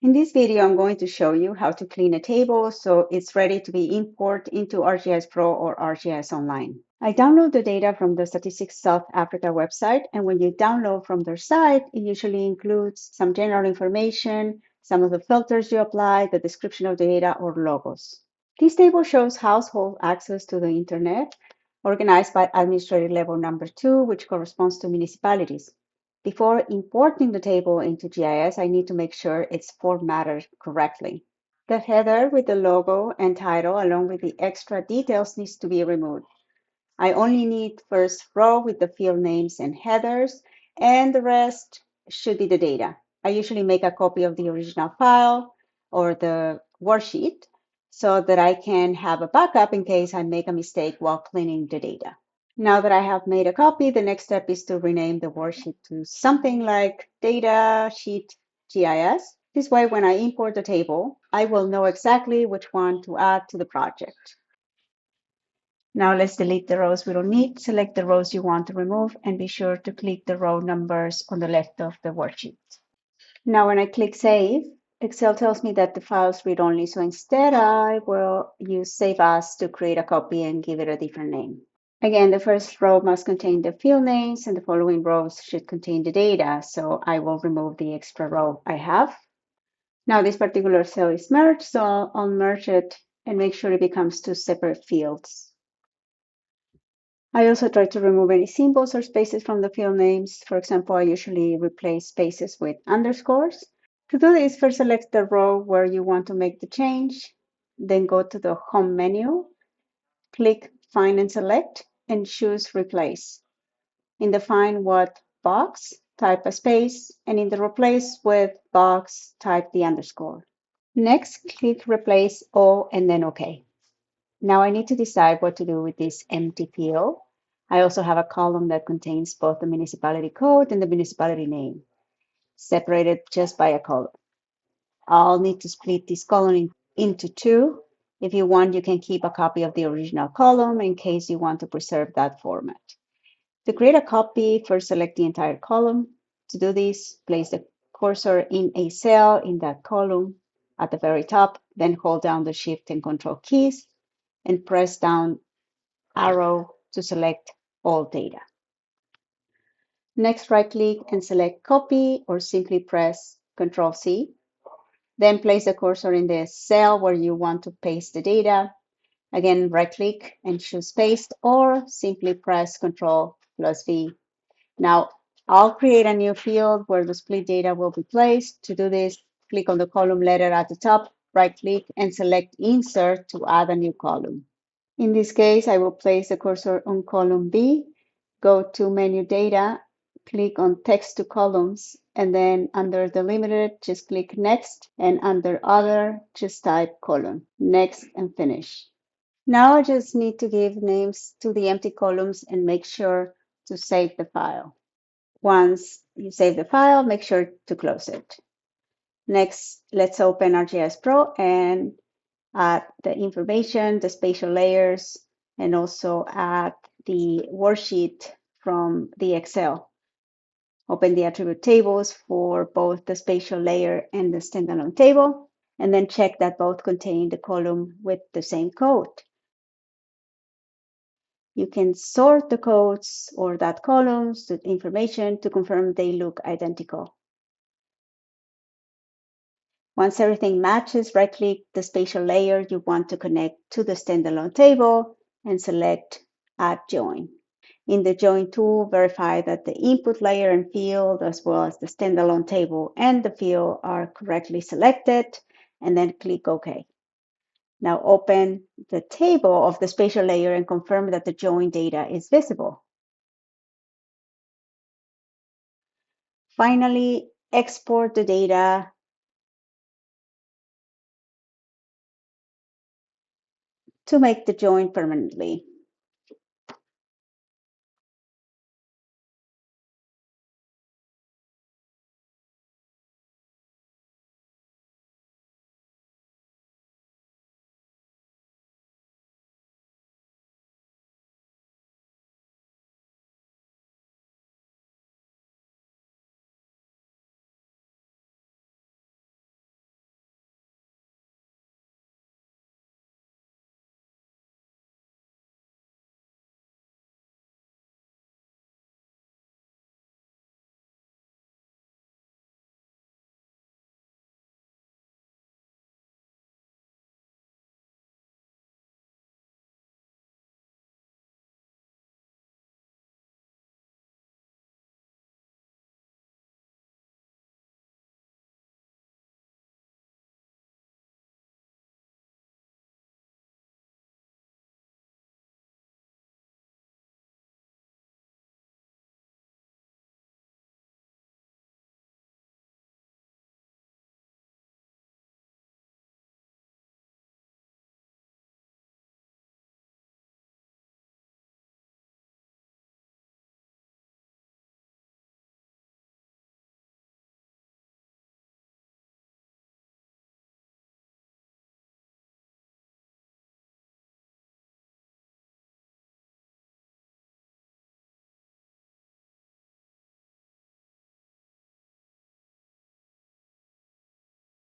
In this video, I'm going to show you how to clean a table so it's ready to be imported into ArcGIS Pro or ArcGIS Online. I download the data from the Statistics South Africa website, and when you download from their site, it usually includes some general information, some of the filters you apply, the description of the data, or logos. This table shows household access to the internet, organized by administrative level number 2, which corresponds to municipalities. Before importing the table into GIS, I need to make sure it's formatted correctly. The header with the logo and title, along with the extra details, needs to be removed. I only need first row with the field names and headers, and the rest should be the data. I usually make a copy of the original file or the worksheet so that I can have a backup in case I make a mistake while cleaning the data. Now that I have made a copy, the next step is to rename the worksheet to something like Data Sheet GIS. This way, when I import the table, I will know exactly which one to add to the project. Now let's delete the rows we don't need. Select the rows you want to remove and be sure to click the row numbers on the left of the worksheet. Now when I click Save, Excel tells me that the file's read-only, so instead I will use Save As to create a copy and give it a different name. Again, the first row must contain the field names and the following rows should contain the data, so I will remove the extra row I have. Now this particular cell is merged, so I'll merge it and make sure it becomes two separate fields. I also try to remove any symbols or spaces from the field names. For example, I usually replace spaces with underscores. To do this, first select the row where you want to make the change, then go to the Home menu, click Find and Select, and choose Replace. In the Find What box, type a space, and in the Replace With box, type the underscore. Next, click Replace All and then OK. Now I need to decide what to do with this empty field. I also have a column that contains both the municipality code and the municipality name, separated just by a column. I'll need to split this column into two. If you want, you can keep a copy of the original column in case you want to preserve that format. To create a copy, first select the entire column. To do this, place the cursor in a cell in that column at the very top, then hold down the Shift and Control keys and press down arrow to select all data. Next, right-click and select Copy or simply press Ctrl-C. Then place the cursor in the cell where you want to paste the data. Again, right-click and choose Paste or simply press Ctrl+V. Now, I'll create a new field where the split data will be placed. To do this, click on the column letter at the top, right-click and select Insert to add a new column. In this case, I will place the cursor on column B, go to Menu Data, click on Text to Columns, and then under Delimited, just click Next, and under Other, just type column, Next, and Finish. Now I just need to give names to the empty columns and make sure to save the file. Once you save the file, make sure to close it. Next, let's open ArcGIS Pro and add the information, the spatial layers, and also add the worksheet from the Excel. Open the attribute tables for both the spatial layer and the standalone table, and then check that both contain the column with the same code. You can sort the codes or that columns to information to confirm they look identical. Once everything matches, right-click the spatial layer you want to connect to the standalone table and select Add Join. In the Join tool, verify that the input layer and field, as well as the standalone table and the field, are correctly selected, and then click OK. Now open the table of the spatial layer and confirm that the join data is visible. Finally, export the data to make the join permanently.